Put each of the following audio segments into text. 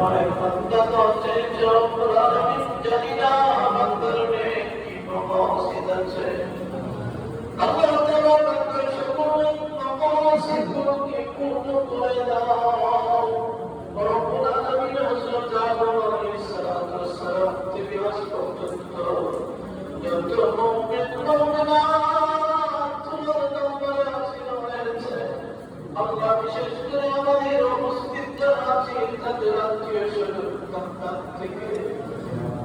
অনেক বান্দা তো আছে রব্বুল আলামিন জানি না বান্দার নেই কি মকসদ আছে আল্লাহ তাআলা বান্দার সকল মকসদগুলোকে পূর্ণ করে দাও রব্বুল আলামিন হযরত আদম আলাইহিস সালাতু ওয়াস সালাম থেকে আজ পর্যন্ত যত মুমিন মুমিনাত তোমার দরবারে হাজির হয়েছে আল্লাহ বিশেষ করে আমাদের উপস্থিত যারা আছে তাদের আত্মীয় স্বজন থেকে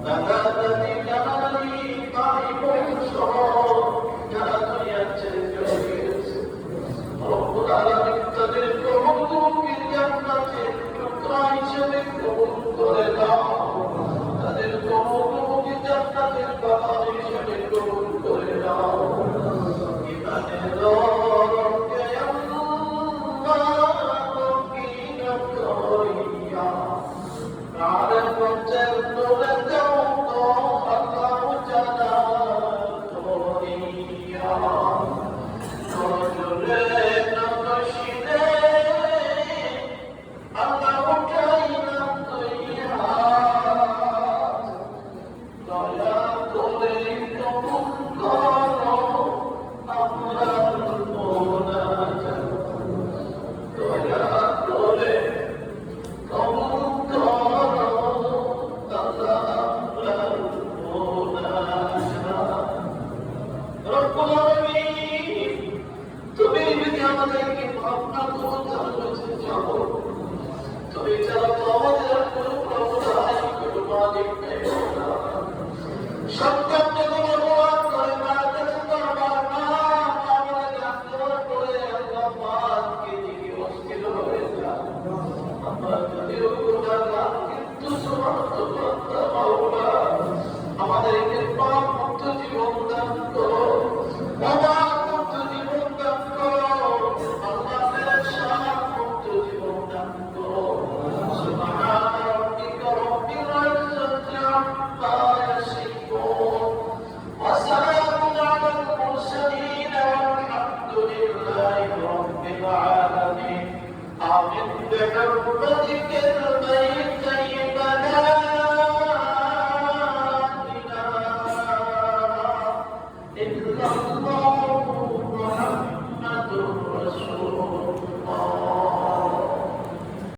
দাদা দাদি নানা নানি ভাই বোন সহ যারা দুনিয়ার ছেড়ে চলে গেছে রব্বুল আলামিন তাদের কবরগুলোকে জান্নাতের টুকরা হিসেবে কবুল করে দাও তাদের কবরগুলোকে জান্নাতের বাগান হিসেবে কবুল করে দাও ইমানের রঙে আমাদেরকে পাপ মুক্ত জীবন দান করো অবাক মুক্ত জীবন দান করো আল্লাহর শান মুক্ত জীবন দান করো সুবহান রাব্বিকা রাব্বিল ইজ্জাতি আম্মা ইয়াসিফুন ওয়া সালামুন আলাল মুরসালিন ওয়ালহামদুলিল্লাহি রাব্বিল আলামিন আমিন বিহুরমাতি